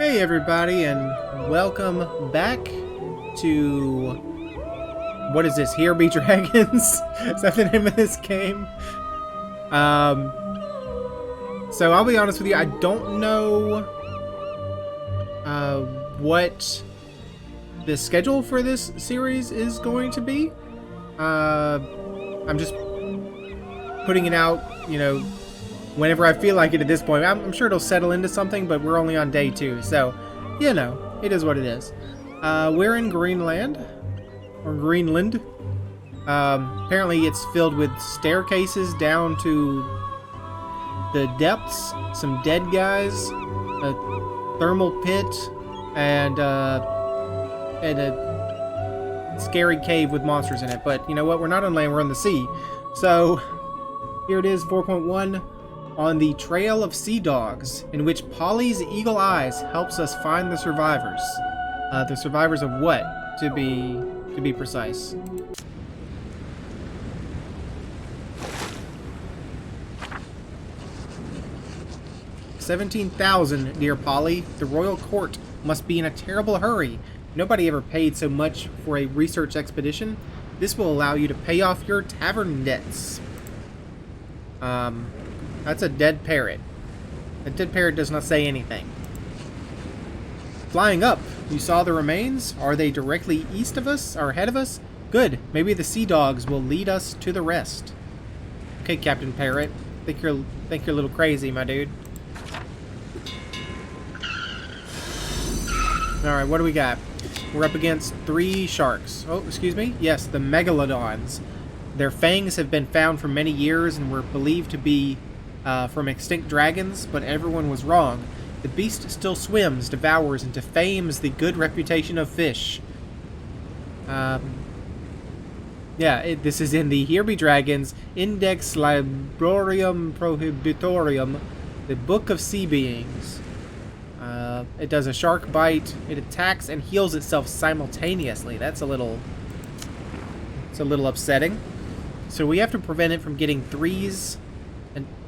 Hey everybody, and welcome back to... What is this? Here Be Dragons? Is that the name of this game? So I'll be honest with you, I don't know what the schedule for this series is going to be. I'm just putting it out, you know, whenever I feel like it at this point. I'm sure it'll settle into something, but we're only on day 2, so, you know, it is what it is. We're in Greenland, or Greenland. Apparently it's filled with staircases down to the depths, some dead guys, a thermal pit, and a scary cave with monsters in it. But you know what? We're not on land, we're on the sea. So, here it is, 4.1. On the Trail of Sea Dogs, in which Polly's eagle eyes helps us find the survivors. The survivors of what, to be precise? $17,000, dear Polly. The royal court must be in a terrible hurry. Nobody ever paid so much for a research expedition. This will allow you to pay off your tavern debts. That's a dead parrot. A dead parrot does not say anything. Flying up. You saw the remains? Are they directly east of us or ahead of us? Good. Maybe the sea dogs will lead us to the rest. Okay, Captain Parrot. Think you're a little crazy, my dude. Alright, what do we got? We're up against 3 sharks. Oh, excuse me? Yes, the megalodons. Their fangs have been found for many years and were believed to be from extinct dragons, but everyone was wrong. The beast still swims, devours, and defames the good reputation of fish. This is in the Here Be Dragons Index Librarium Prohibitorium, the Book of Sea Beings. It does a shark bite. It attacks and heals itself simultaneously. That's a little upsetting. So we have to prevent it from getting 3s,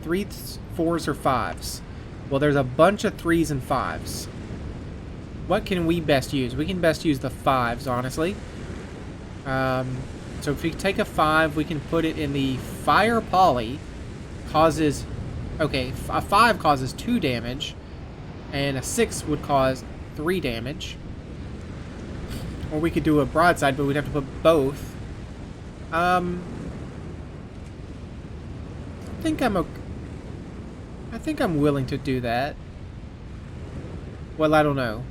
4s, or 5s. Well, there's a bunch of 3s and 5s. What can we best use? We can best use the 5s, honestly. So if we take a 5, we can put it in the Fire Polly. Causes... Okay, a 5 causes 2 damage. And a 6 would cause 3 damage. Or we could do a broadside, but we'd have to put both. I think I'm willing to do that. Well, I don't know.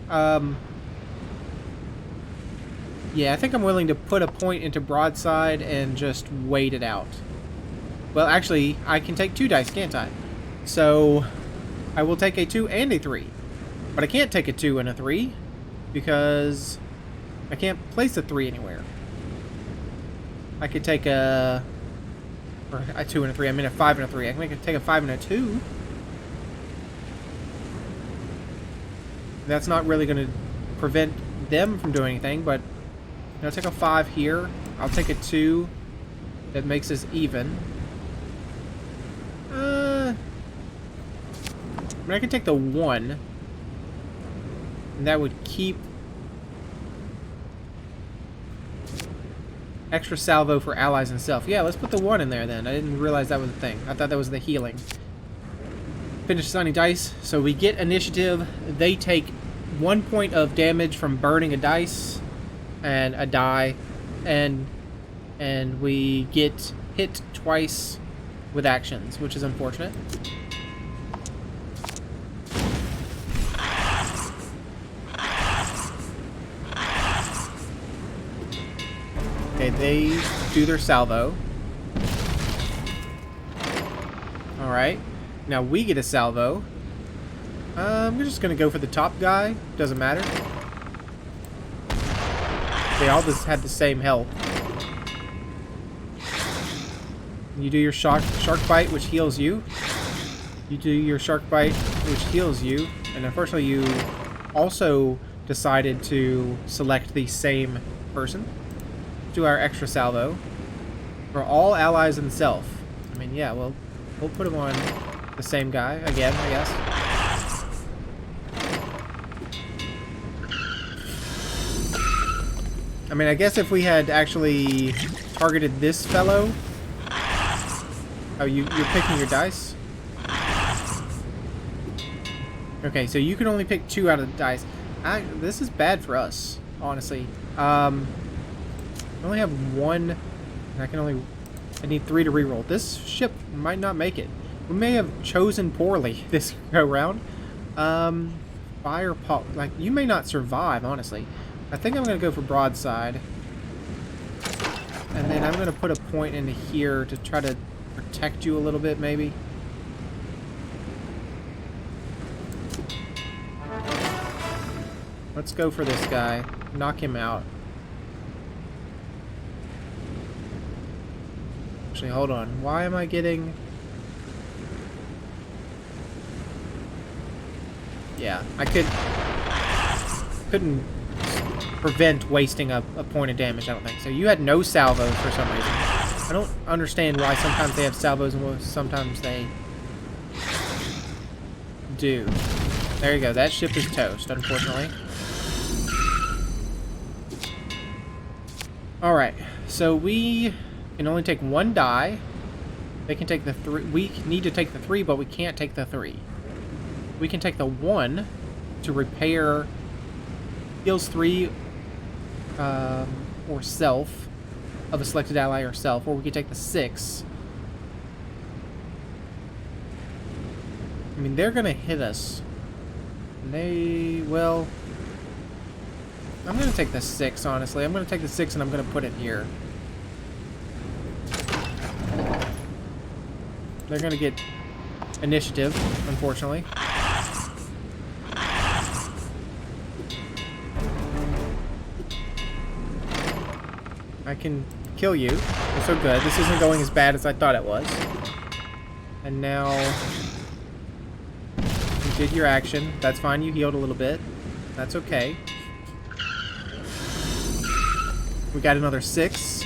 Yeah, I think I'm willing to put a point into broadside and just wait it out. Well, actually, I can take 2 dice, can't I? So, I will take a 2 and a 3. But I can't take a 2 and a 3 because I can't place a 3 anywhere. I could take a 2 and a 3. I mean a 5 and a 3. I can take a 5 and a 2. That's not really going to prevent them from doing anything, but I'll take a 5 here. I'll take a 2. That makes us even. I mean, I can take the 1. And that would keep extra salvo for allies and self. Yeah, let's put the 1 in there then. I didn't realize that was a thing. I thought that was the healing. Finish assigning dice. So we get initiative. They take 1 point of damage from burning a dice and a die. And we get hit twice with actions, which is unfortunate. Okay, they do their salvo. Alright. Now we get a salvo. We're just gonna go for the top guy. Doesn't matter. They all just had the same health. You do your shark bite, which heals you. You do your shark bite, which heals you. And unfortunately, you also decided to select the same person. Do our extra salvo for all allies and self. I mean, yeah, we'll put him on the same guy again, I guess. I mean, I guess if we had actually targeted this fellow... Oh, you're picking your dice? Okay, so you can only pick 2 out of the dice. This is bad for us, honestly. I only have 1. I need 3 to reroll. This ship might not make it. We may have chosen poorly this go round. Fire pop. Like, you may not survive, honestly. I think I'm going to go for broadside. And then I'm going to put a point into here to try to protect you a little bit, maybe. Let's go for this guy. Knock him out. Actually, hold on. Why am I getting... Yeah, I couldn't prevent wasting a point of damage, I don't think. So you had no salvos for some reason. I don't understand why sometimes they have salvos and sometimes they do. There you go. That ship is toast, unfortunately. Alright, so we can only take 1 die. They can take the 3. We need to take the 3, but we can't take the 3. We can take the 1 to repair heals 3 or self of a selected ally or self, or we could take the 6. I mean, they're gonna hit us. Well, I'm gonna take the 6, honestly. I'm gonna take the 6 and I'm gonna put it here. They're gonna get initiative, unfortunately. I can kill you. That's so good. This isn't going as bad as I thought it was. And now... You did your action. That's fine. You healed a little bit. That's okay. We got another 6.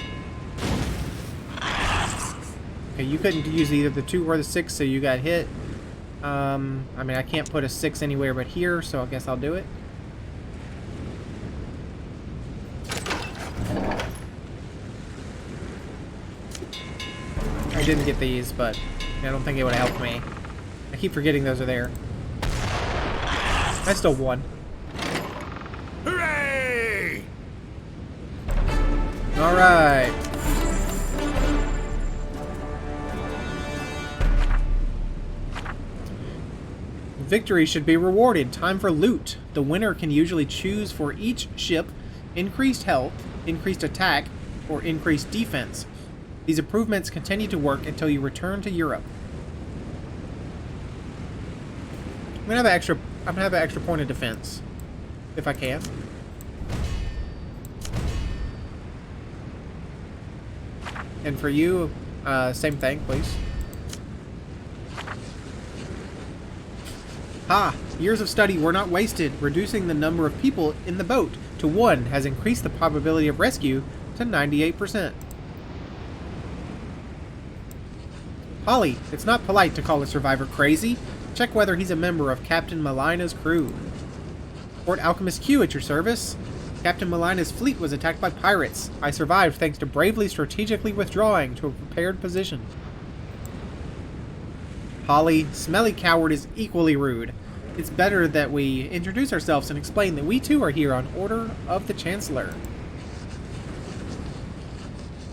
Okay, you couldn't use either the 2 or the 6, so you got hit. I mean, I can't put a 6 anywhere but here, so I guess I'll do it. I didn't get these, but I don't think it would have helped me. I keep forgetting those are there. I still won. Hooray! Alright. Victory should be rewarded. Time for loot. The winner can usually choose for each ship increased health, increased attack, or increased defense. These improvements continue to work until you return to Europe. I'm gonna have an extra point of defense, if I can. And for you, same thing, please. Ha! Years of study were not wasted. Reducing the number of people in the boat to 1 has increased the probability of rescue to 98%. Polly, it's not polite to call a survivor crazy. Check whether he's a member of Captain Melina's crew. Port Alchemist Q at your service. Captain Melina's fleet was attacked by pirates. I survived thanks to bravely strategically withdrawing to a prepared position. Polly, Smelly Coward is equally rude. It's better that we introduce ourselves and explain that we too are here on order of the Chancellor.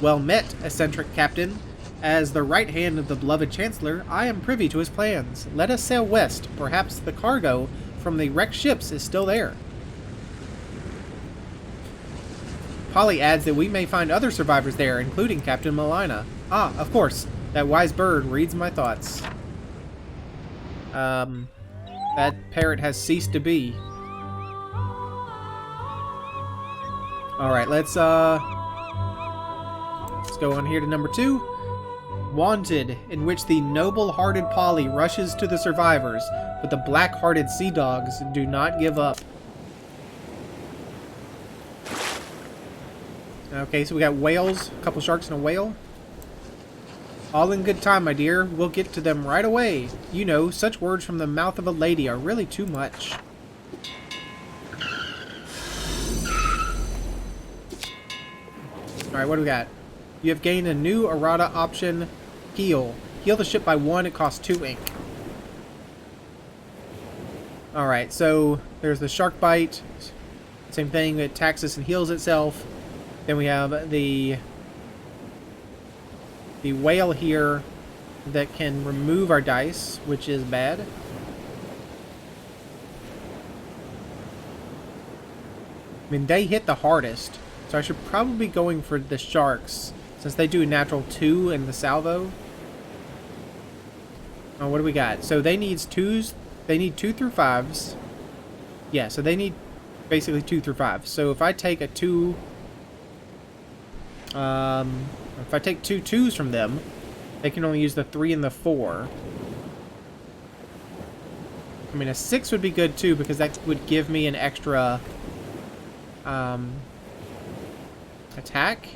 Well met, eccentric Captain. As the right hand of the beloved Chancellor, I am privy to his plans. Let us sail west. Perhaps the cargo from the wrecked ships is still there. Polly adds that we may find other survivors there, including Captain Melina. Ah, of course. That wise bird reads my thoughts. That parrot has ceased to be. Alright, let's go on here to number 2. Wanted, in which the noble-hearted Polly rushes to the survivors, but the black-hearted sea dogs do not give up. Okay, so we got whales, a couple sharks and a whale. All in good time, my dear. We'll get to them right away. You know, such words from the mouth of a lady are really too much. Alright, what do we got? You have gained a new errata option, heal. Heal the ship by 1, it costs 2 ink. Alright, so there's the shark bite. Same thing, it attacks us and heals itself. Then we have the whale here that can remove our dice, which is bad. I mean, they hit the hardest, so I should probably be going for the sharks, since they do a natural 2 in the salvo. Oh, what do we got? So they need 2s. They need 2 through 5s. Yeah, so they need basically 2 through 5. So if I take a 2... if I take 2 2s from them, they can only use the 3 and the 4. I mean, a 6 would be good too, because that would give me an extra attack.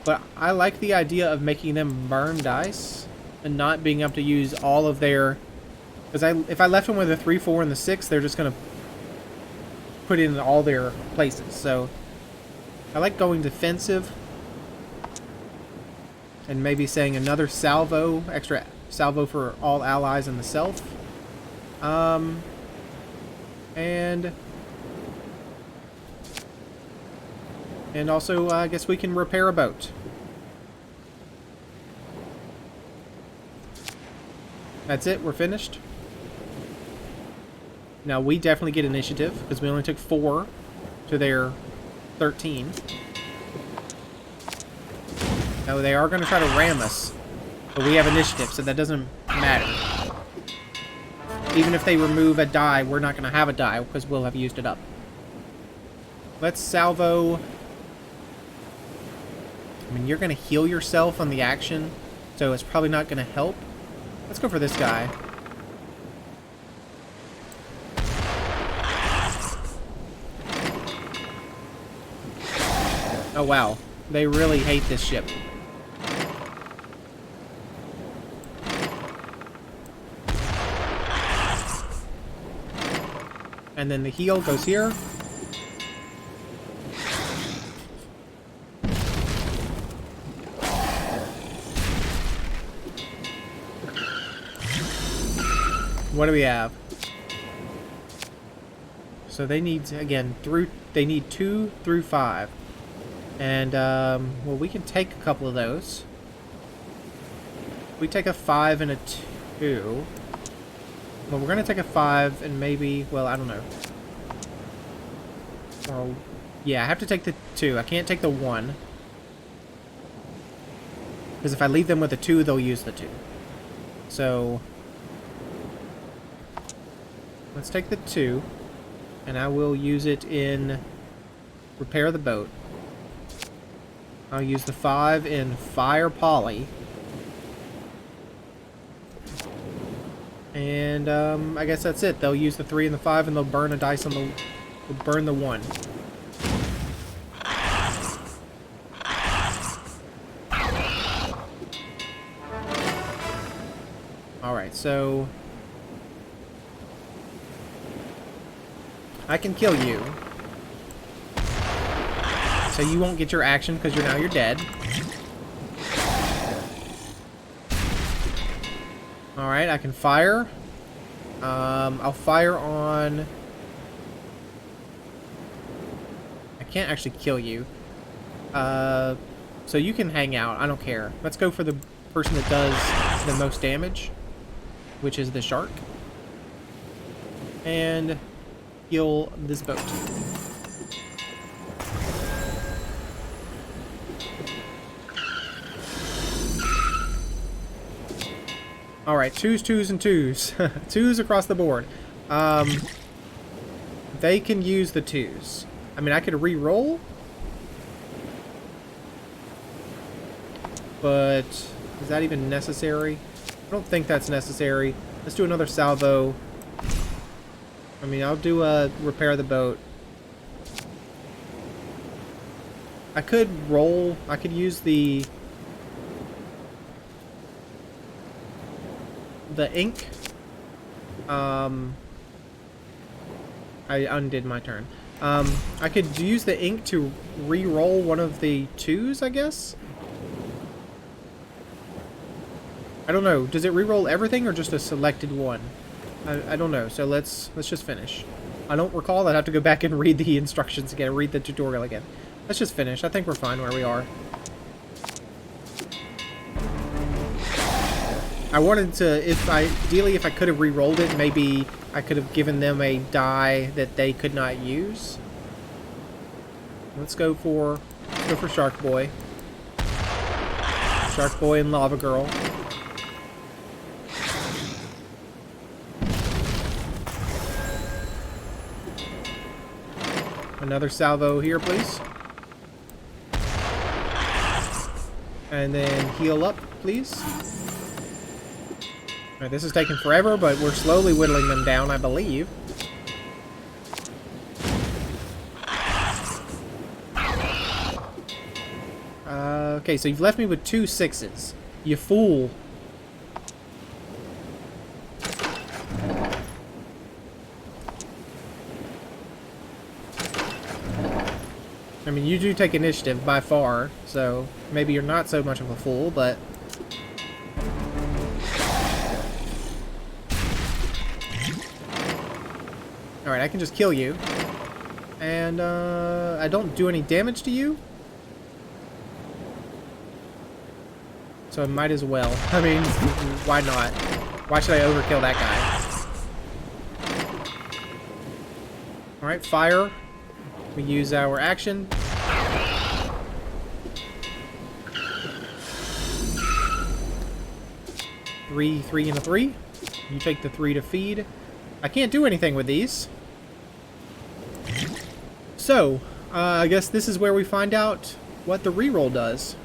But I like the idea of making them burn dice and not being able to use all of their... Because if I left them with a 3, 4, and the 6, they're just going to put in all their places. So I like going defensive. And maybe saying another salvo, extra salvo for all allies and the self. And also, I guess we can repair a boat. That's it, we're finished. Now, we definitely get initiative, because we only took 4 to their 13. Now, they are going to try to ram us, but we have initiative, so that doesn't matter. Even if they remove a die, we're not going to have a die, because we'll have used it up. Let's salvo... I mean, you're going to heal yourself on the action, so it's probably not going to help. Let's go for this guy. Oh, wow. They really hate this ship. And then the heal goes here. What do we have? So they need, again, they need 2 through 5. And, well, we can take a couple of those. We take a 5 and a 2. Well, we're going to take a 5 and maybe, well, I don't know. Oh, yeah, I have to take the 2. I can't take the 1. Because if I leave them with a 2, they'll use the 2. So, let's take the 2. And I will use it in repair the boat. I'll use the 5 in fire poly. And I guess that's it. They'll use the 3 and the 5 and they'll burn a dice on the... They'll burn the 1. Alright, so... I can kill you. So you won't get your action because you're dead. Alright, I can fire. I'll fire on... I can't actually kill you. So you can hang out. I don't care. Let's go for the person that does the most damage, which is the shark. And heal this boat. Alright, 2s, 2s, and 2s. 2s across the board. They can use the 2s. I mean, I could re-roll. But is that even necessary? I don't think that's necessary. Let's do another salvo. I mean, I'll do a repair the boat. I could roll. I could use the ink. I undid my turn. I could use the ink to re-roll one of the 2s, I guess? I don't know. Does it re-roll everything or just a selected one? I don't know. So let's just finish. I don't recall. I'd have to go back and read the instructions again, read the tutorial again. Let's just finish. I think we're fine where we are. I wanted to, ideally, if I could have re-rolled it, maybe I could have given them a die that they could not use. Let's go for Shark Boy. Shark Boy and Lava Girl. Another salvo here, please. And then heal up, please. Alright, this is taking forever, but we're slowly whittling them down, I believe. Okay, so you've left me with 2 6s. You fool. I mean, you do take initiative by far, so maybe you're not so much of a fool, but... Alright, I can just kill you. And, I don't do any damage to you? So I might as well. I mean, why not? Why should I overkill that guy? Alright, fire. We use our action. Three and a 3. You take the 3 to feed. I can't do anything with these. So, I guess this is where we find out what the reroll does.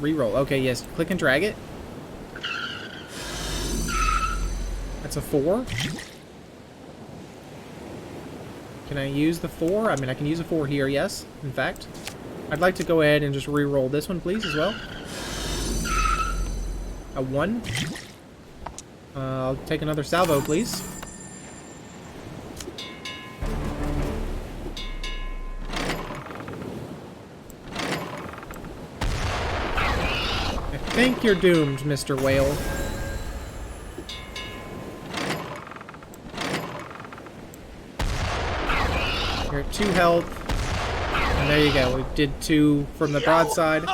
Reroll. Okay, yes. Click and drag it. That's a 4. Can I use the 4? I mean, I can use a 4 here, yes. In fact. I'd like to go ahead and just re-roll this one, please, as well. A 1. I'll take another salvo, please. I think you're doomed, Mr. Whale. You're at 2 health. And there you go. We did 2 from the broadside.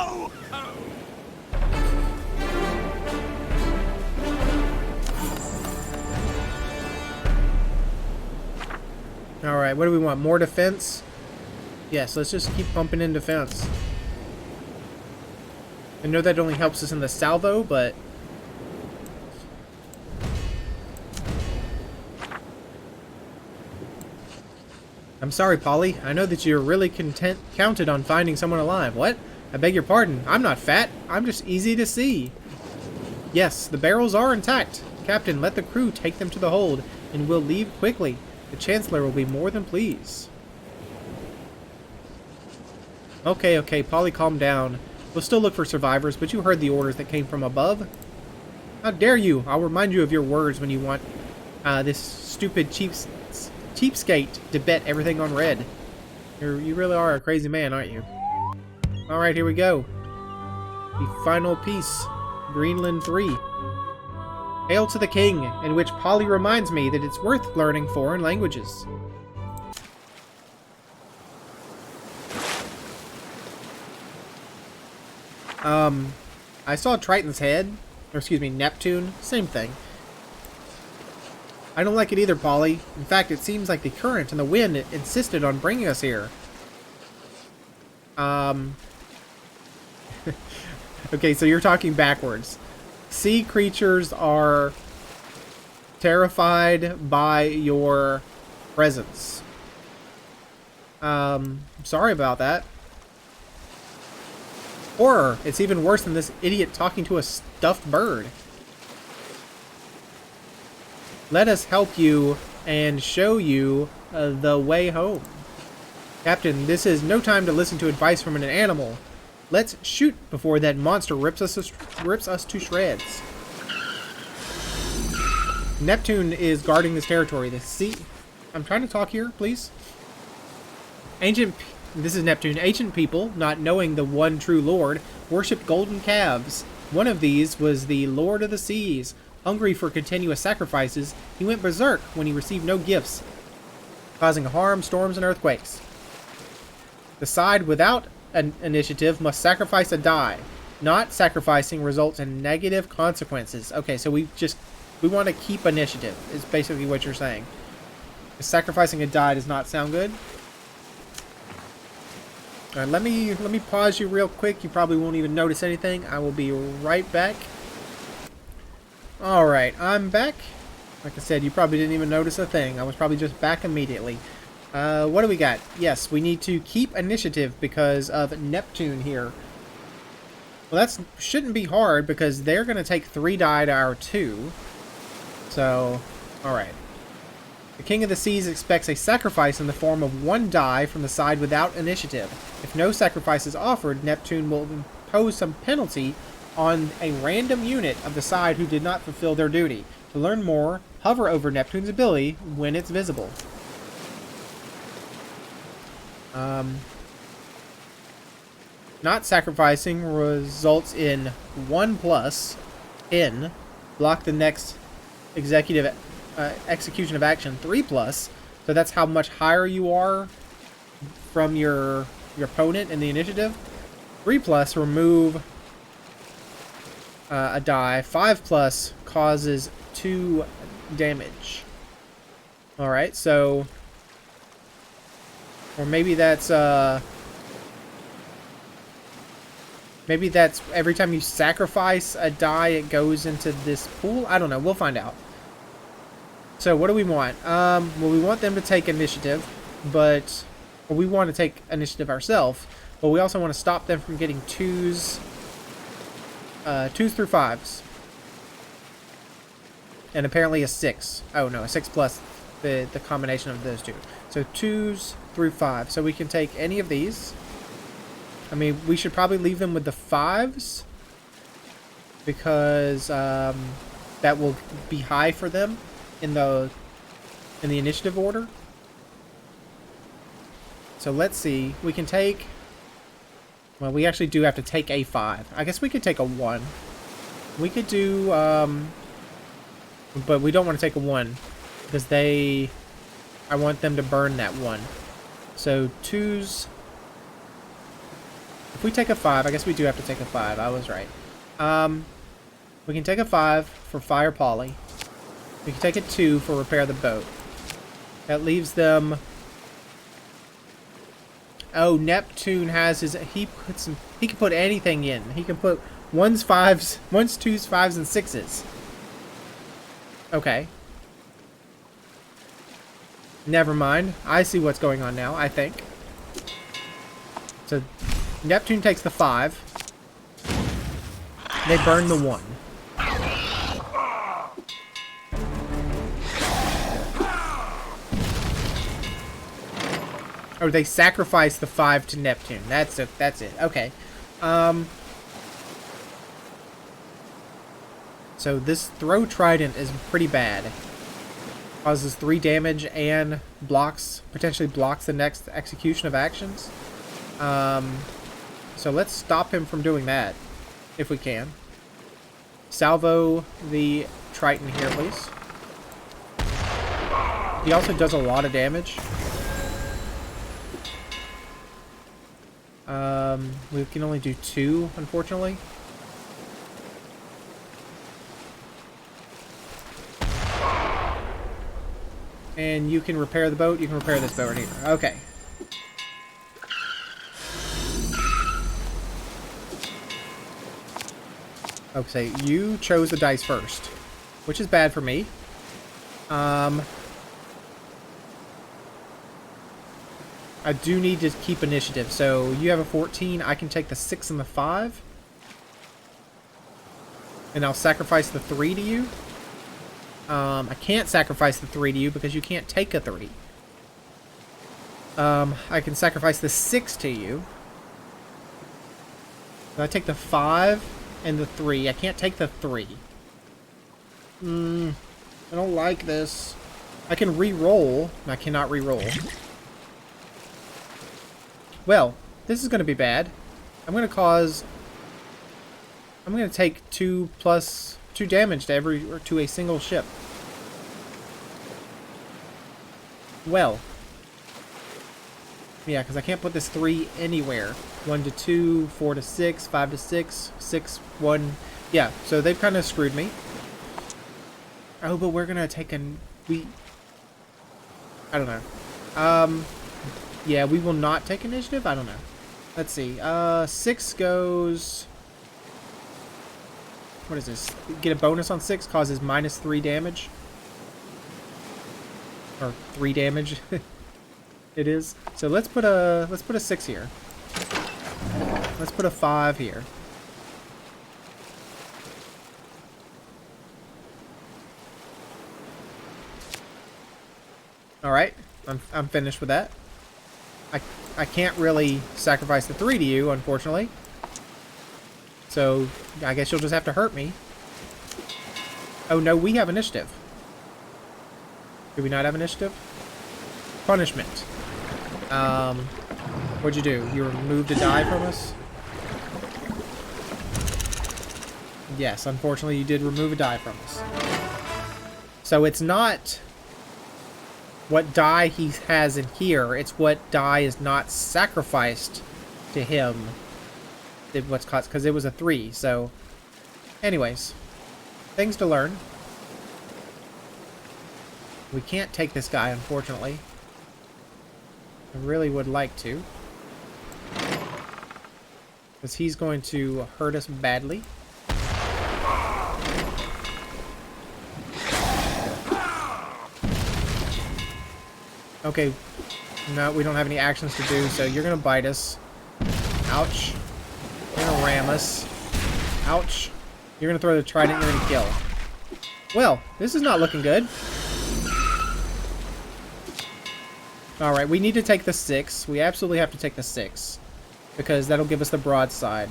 Alright, what do we want? More defense? Yes, let's just keep pumping in defense. I know that only helps us in the salvo, but... I'm sorry, Polly. I know that you're really counted on finding someone alive. What? I beg your pardon. I'm not fat. I'm just easy to see. Yes, the barrels are intact. Captain, let the crew take them to the hold, and we'll leave quickly. The Chancellor will be more than pleased. Okay, Polly, calm down. We'll still look for survivors, but you heard the orders that came from above. How dare you? I'll remind you of your words when you want this stupid cheapskate to bet everything on red. You really are a crazy man, aren't you? Alright, here we go. The final piece. Greenland 3. Hail to the King, in which Polly reminds me that it's worth learning foreign languages. I saw Triton's head. Or excuse me, Neptune. Same thing. I don't like it either, Polly. In fact, it seems like the current and the wind insisted on bringing us here. Okay, so you're talking backwards. Sea creatures are terrified by your presence. Sorry about that. Horror. It's even worse than this idiot talking to a stuffed bird. Let us help you and show you the way home. Captain, this is no time to listen to advice from an animal. Let's shoot before that monster rips us to shreds. Neptune is guarding this territory. The sea... I'm trying to talk here, please. This is Neptune. Ancient people, not knowing the one true Lord, worshipped golden calves. One of these was the Lord of the Seas. Hungry for continuous sacrifices, he went berserk when he received no gifts, causing harm, storms, and earthquakes. The side without an initiative must sacrifice a die. Not sacrificing results in negative consequences. Okay, so we want to keep initiative, is basically what you're saying. Sacrificing a die does not sound good. Alright, let me pause you real quick. You probably won't even notice anything. I will be right back. Alright, I'm back. Like I said, you probably didn't even notice a thing. I was probably just back immediately. What do we got? Yes, we need to keep initiative because of Neptune here. Well, that shouldn't be hard because they're going to take 3 die to our 2. So, alright. The King of the Seas expects a sacrifice in the form of 1 die from the side without initiative. If no sacrifice is offered, Neptune will impose some penalty on a random unit of the side who did not fulfill their duty. To learn more, hover over Neptune's ability when it's visible. Not sacrificing results in 1+ in block the next execution of action 3+. So that's how much higher you are from your opponent in the initiative. 3+ remove a die. 5+ causes 2 damage. Alright, so... Or maybe that's, maybe that's every time you sacrifice a die, it goes into this pool? I don't know. We'll find out. So, what do we want? Well, we want them to take initiative, but... Well, we want to take initiative ourselves, but we also want to stop them from getting 2s through 5s. And apparently a 6. Oh, no, a 6+ the combination of those two. So 2s through 5. So we can take any of these. I mean, we should probably leave them with the 5s because that will be high for them in the initiative order. So let's see. We can take... Well, we actually do have to take a 5. I guess we could take a 1. We could do... But we don't want to take a 1 because I want them to burn that 1. So 2s... If we take a 5, I guess we do have to take a 5. I was right. We can take a 5 for Fire Poly. We can take a 2 for Repair the Boat. That leaves them... Oh, Neptune has his... He can put anything in. He can put 1s, 5s, 2s, 5s, and 6s. Okay. Never mind. I see what's going on now, I think. So, Neptune takes the 5. They burn the 1. Or they sacrifice the 5 to Neptune. That's it. Okay. So this throw trident is pretty bad. Causes 3 damage and potentially blocks the next execution of actions. So let's stop him from doing that, if we can. Salvo the Triton here, please. He also does a lot of damage. We can only do 2, unfortunately. And you can repair the boat. You can repair this boat right here. Okay. Okay, you chose the dice first, which is bad for me. I do need to keep initiative. So you have a 14. I can take the 6 and the 5. And I'll sacrifice the 3 to you. I can't sacrifice the 3 to you because you can't take a 3. I can sacrifice the 6 to you. So I take the 5 and the 3. I can't take the 3. I don't like this. I can re-roll. I cannot re-roll. Well, this is going to be bad. I'm going to take 2 damage to a single ship. Well. Yeah, because I can't put this 3 anywhere. 1 to 2, 4 to 6, 5 to 6, 6, 1. Yeah, so they've kind of screwed me. Oh, but we're going to take I don't know. Yeah, we will not take initiative? I don't know. Let's see. 6 goes... What is this? Get a bonus on 6, causes -3 damage. Or 3 damage. It is. So let's put a 6 here. Let's put a 5 here. All right, I'm finished with that. I can't really sacrifice the 3 to you, unfortunately. So I guess you'll just have to hurt me. Oh no, we have initiative. Do we not have initiative? Punishment. What'd you do? You removed a die from us? Yes, unfortunately you did remove a die from us. So it's not what die he has in here, it's what die is not sacrificed to him. What's caused, because it was a 3, so... Anyways. Things to learn. We can't take this guy, unfortunately. I really would like to. Because he's going to hurt us badly. Okay. No, we don't have any actions to do, so you're going to bite us. Ouch. You're going to ram us. Ouch. You're going to throw the trident, you're going to kill. Well, this is not looking good. Alright, we need to take the 6. We absolutely have to take the 6. Because that'll give us the broadside.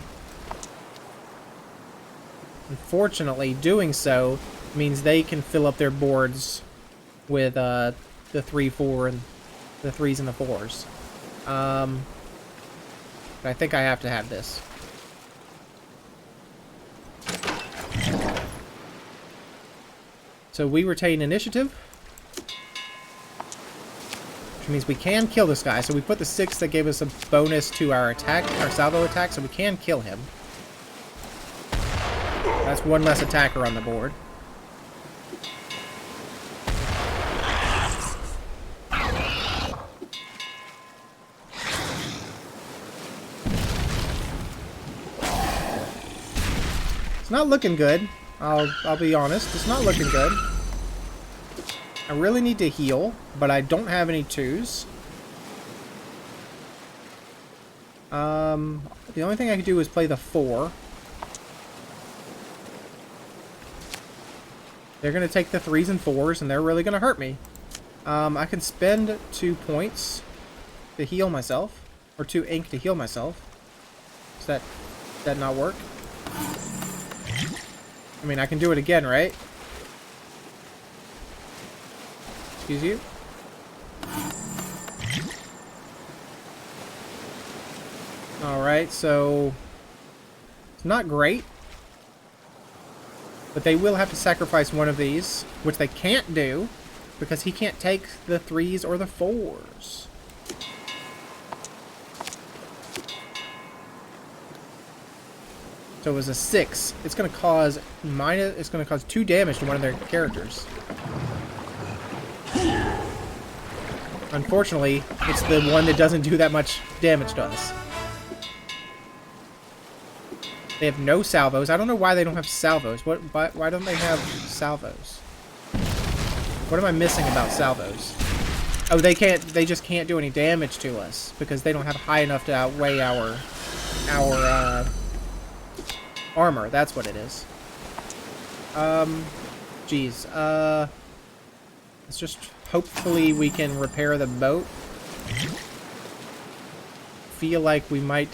Unfortunately, doing so means they can fill up their boards with the 3, 4, and the 3s and the 4s. But I think I have to have this. So we retain initiative. Which means we can kill this guy. So we put the 6 that gave us a bonus to our attack, our salvo attack, so we can kill him. That's 1 less attacker on the board. It's not looking good. I'll be honest. It's not looking good. I really need to heal, but I don't have any 2s. The only thing I can do is play the 4. They're going to take the 3s and 4s, and they're really going to hurt me. I can spend 2 points to heal myself, or 2 ink to heal myself. Does that not work? I mean, I can do it again, right? Excuse you? Alright, so... It's not great. But they will have to sacrifice one of these, which they can't do, because he can't take the 3s or the 4s. So it was a 6. It's going to cause it's going to cause 2 damage to one of their characters. Unfortunately, it's the one that doesn't do that much damage to us. They have no salvos. I don't know why they don't have salvos. Why don't they have salvos? What am I missing about salvos? Oh, they can't. They just can't do any damage to us because they don't have high enough to outweigh our armor. That's what it is. Geez. Let's just hopefully we can repair the boat. Feel like we might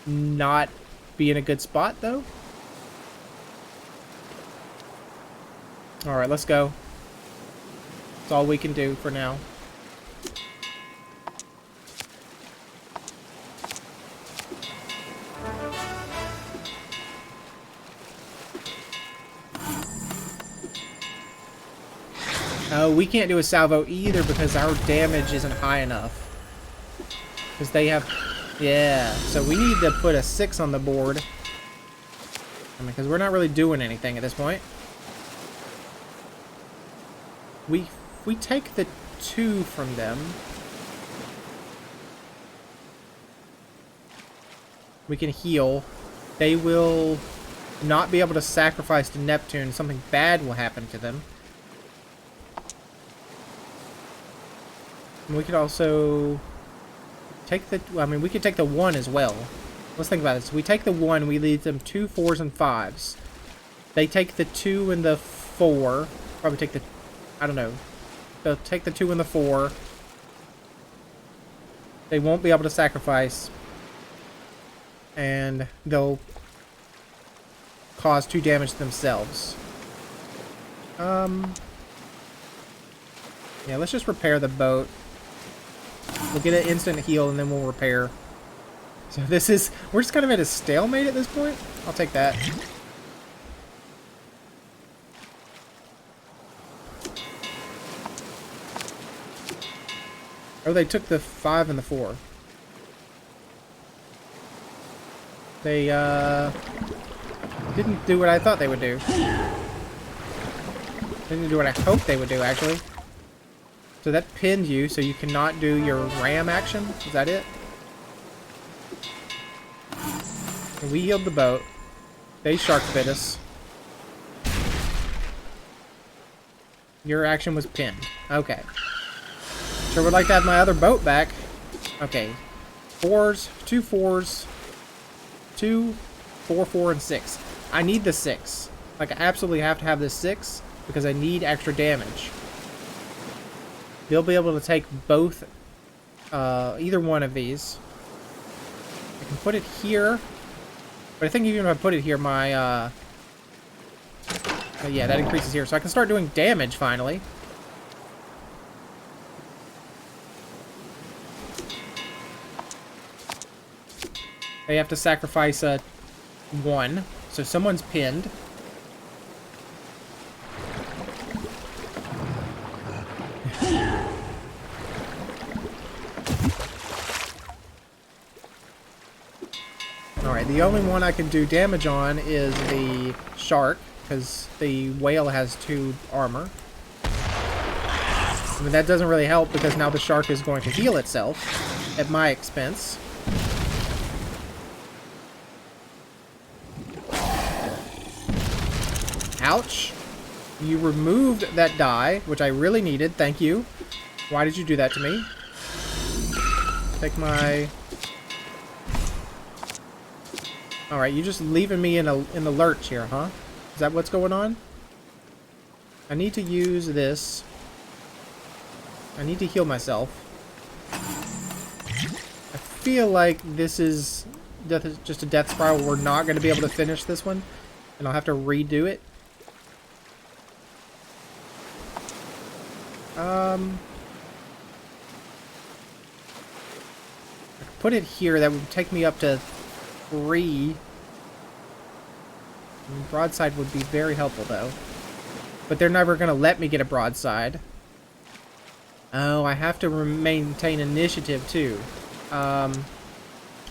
not be in a good spot though. Alright, let's go. That's all we can do for now. Oh, we can't do a salvo either because our damage isn't high enough. Because they have... Yeah, so we need to put a 6 on the board. I mean, because we're not really doing anything at this point. We take the 2 from them. We can heal. They will not be able to sacrifice to Neptune. Something bad will happen to them. And we could also take the... I mean, we could take the 1 as well. Let's think about this. We take the 1, we leave them 2 4s and 5s. They take the 2 and the 4. Probably take the... I don't know. They'll take the 2 and the 4. They won't be able to sacrifice. And they'll cause 2 damage to themselves. Yeah, let's just repair the boat. We'll get an instant heal and then we'll repair. So this is... We're just kind of at a stalemate at this point. I'll take that. Oh, they took the 5 and the 4. They, didn't do what I thought they would do. They didn't do what I hoped they would do, actually. So that pinned you, so you cannot do your ram action? Is that it? And we healed the boat. They shark bit us. Your action was pinned. Okay. Sure would like to have my other boat back. Okay. 4s, 2 4s, 2, 4, 4, and 6. I need the 6. Like, I absolutely have to have this 6 because I need extra damage. They'll be able to take both, either one of these. I can put it here, but I think even if I put it here, my, yeah, that increases here. So I can start doing damage, finally. They have to sacrifice a 1, so someone's pinned. Alright, the only one I can do damage on is the shark, because the whale has 2 armor. I mean, that doesn't really help because now the shark is going to heal itself at my expense. Ouch. You removed that die, which I really needed. Thank you. Why did you do that to me? Take my... Alright, you're just leaving me in the lurch here, huh? Is that what's going on? I need to use this. I need to heal myself. I feel like this is just a death spiral. We're not going to be able to finish this one. And I'll have to redo it. I could put it here. That would take me up to 3. Broadside would be very helpful, though. But they're never going to let me get a broadside. Oh, I have to maintain initiative, too. I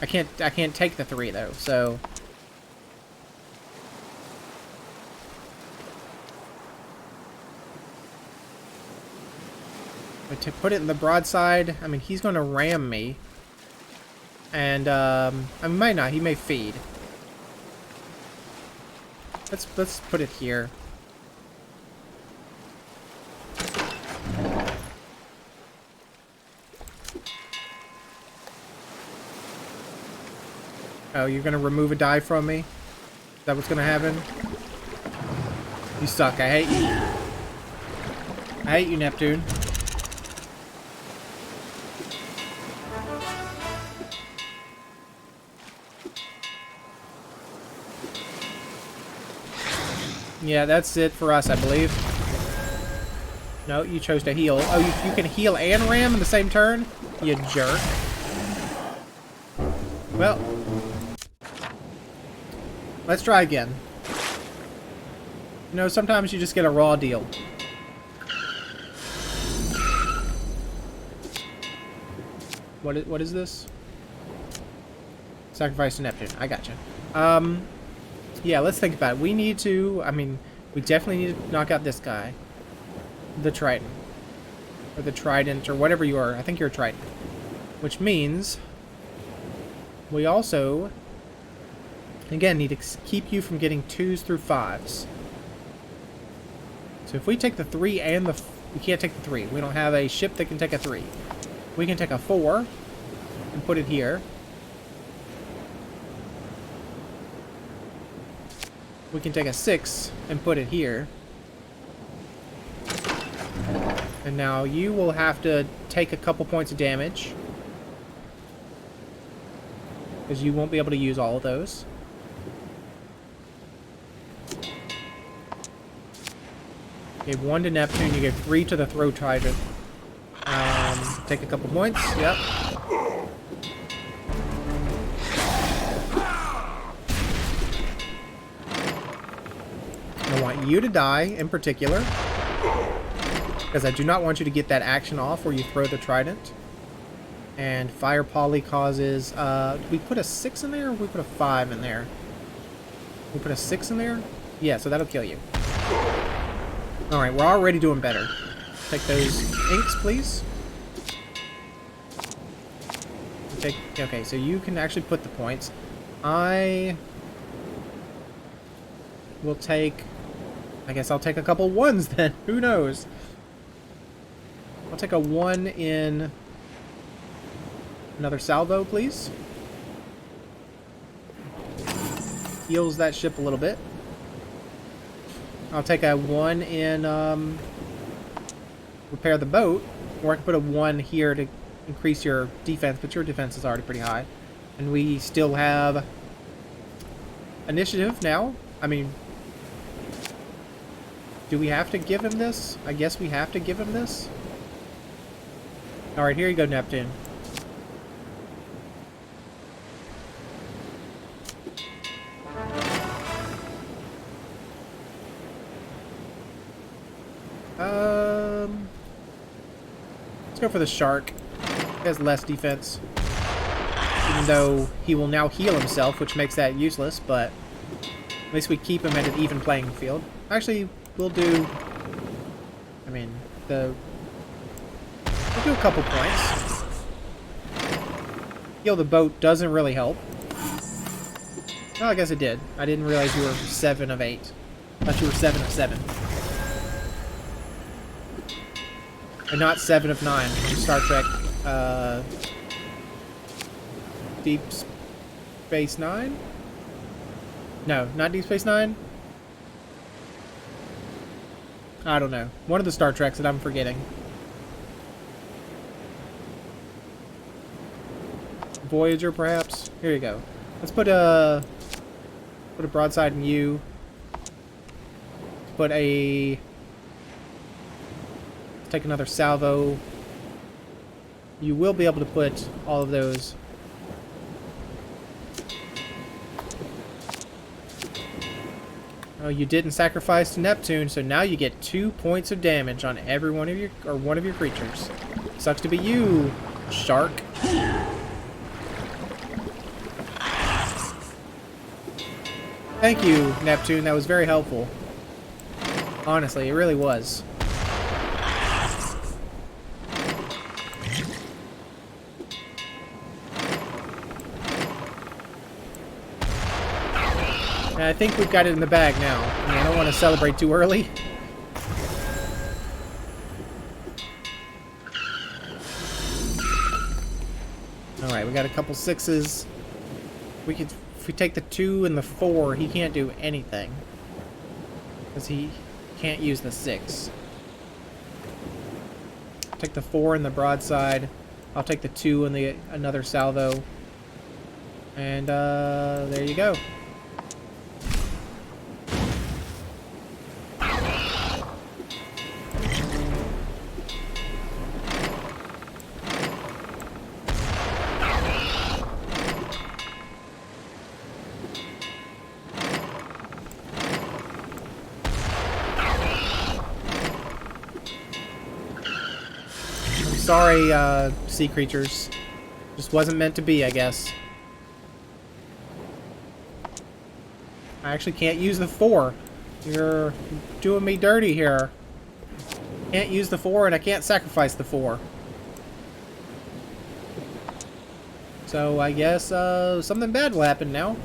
can't take the 3, though, so... But to put it in the broadside, I mean, he's going to ram me. And, I might not. He may feed. Let's put it here. Oh, you're going to remove a die from me? Is that what's going to happen? You suck. I hate you. I hate you, Neptune. Yeah, that's it for us, I believe. No, you chose to heal. Oh, you can heal and ram in the same turn? You jerk. Well, let's try again. You know, sometimes you just get a raw deal. What is this? Sacrifice to Neptune. I gotcha. Yeah, let's think about it. We need to, I mean, we definitely need to knock out this guy. The Triton. Or the Trident, or whatever you are. I think you're a Triton. Which means we also, again, need to keep you from getting 2s through 5s. So if we take the 3 and the... We can't take the 3. We don't have a ship that can take a 3. We can take a 4 and put it here. We can take a 6 and put it here. And now you will have to take a couple points of damage, because you won't be able to use all of those. You gave 1 to Neptune, you gave 3 to the Throw Trident. Take a couple points, yep. I want you to die in particular, because I do not want you to get that action off where you throw the Trident. And Fire Poly causes, did we put a 6 in there, or we put a 5 in there? We put a 6 in there? Yeah, so that'll kill you. Alright, we're already doing better. Take those inks, please. Okay, so you can actually put the points. I will take... I guess I'll take a couple 1s then. Who knows? I'll take a 1 in another salvo, please. Heals that ship a little bit. I'll take a 1 in repair the boat, or I can put a 1 here to increase your defense, but your defense is already pretty high. And we still have initiative now. I mean, do we have to give him this? I guess we have to give him this. Alright, here you go, Neptune. Let's go for the shark. He has less defense. Even though he will now heal himself, which makes that useless, but at least we keep him at an even playing field. Actually, we'll do... I mean, we'll do a couple points. Heal the boat doesn't really help. Oh, I guess it did. I didn't realize you were 7 of 8. I thought you were 7 of 7. And not 7 of 9 from Star Trek, Deep Space Nine? No, not Deep Space Nine? I don't know. One of the Star Treks that I'm forgetting. Voyager, perhaps? Here you go. Let's put a broadside in you. Put a... Let's take another salvo. You will be able to put all of those. Oh, you didn't sacrifice to Neptune, so now you get 2 points of damage on every one of your, or one of your creatures. Sucks to be you, shark. Thank you, Neptune. That was very helpful. Honestly, it really was. And I think we've got it in the bag now. I mean, I don't want to celebrate too early. Alright, we got a couple 6s. We could... If we take the 2 and the 4, he can't do anything. Because he can't use the 6. Take the 4 and the broadside. I'll take the 2 and the another salvo. And, there you go. sorry, sea creatures. Just wasn't meant to be, I guess. I actually can't use the 4. You're doing me dirty here. Can't use the 4, and I can't sacrifice the 4. So I guess something bad will happen now.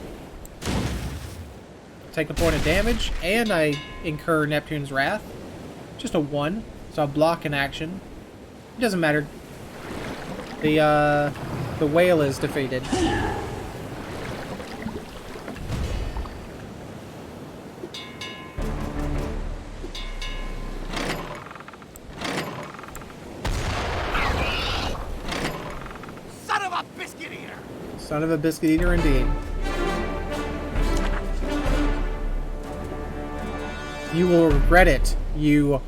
Take a point of damage, and I incur Neptune's wrath. Just a 1, so I'll block an action. It doesn't matter. The whale is defeated. Son of a biscuit eater indeed. You will regret it, you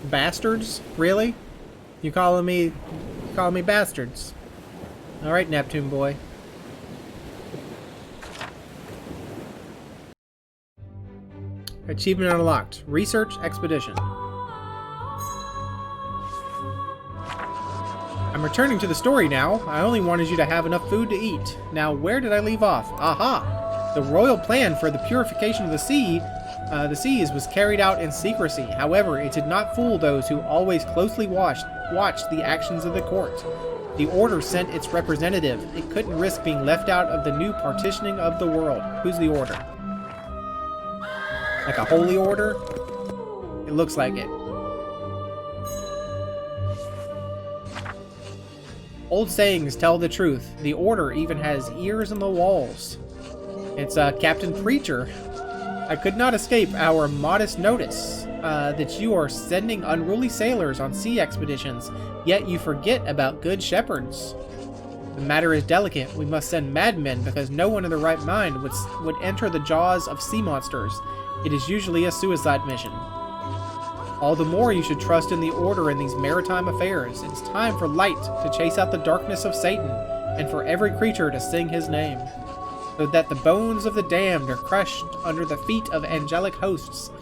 bastards? Really? You calling me bastards? Alright, Neptune boy. Achievement unlocked. Research expedition. I'm returning to the story now. I only wanted you to have enough food to eat. Now, where did I leave off? Aha! The royal plan for the purification of the seas was carried out in secrecy. However, it did not fool those who always closely watched the actions of the court. The order sent its representative. It couldn't risk being left out of the new partitioning of the world. Who's the order? Like a holy order? It looks like it. Old sayings tell the truth. The order even has ears in the walls. It's Captain Preacher. I could not escape our modest notice that you are sending unruly sailors on sea expeditions, yet you forget about good shepherds. The matter is delicate. We must send madmen because no one in their right mind would enter the jaws of sea monsters. It is usually a suicide mission. All the more you should trust in the order in these maritime affairs. It's time for light to chase out the darkness of Satan, and for every creature to sing his name, so that the bones of the damned are crushed under the feet of angelic hosts,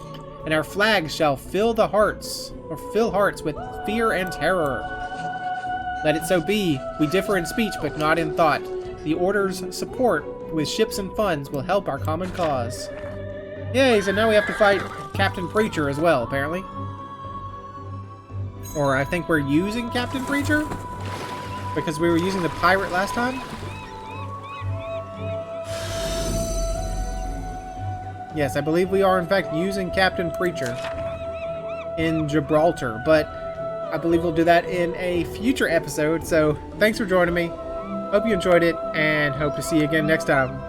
and our flags shall fill hearts with fear and terror. Let it so be. We differ in speech, but not in thought. The order's support with ships and funds will help our common cause. Yay, so now we have to fight Captain Preacher as well, apparently. Or I think we're using Captain Preacher? Because we were using the pirate last time? Yes, I believe we are in fact using Captain Preacher in Gibraltar, but I believe we'll do that in a future episode. So thanks for joining me. Hope you enjoyed it, and hope to see you again next time.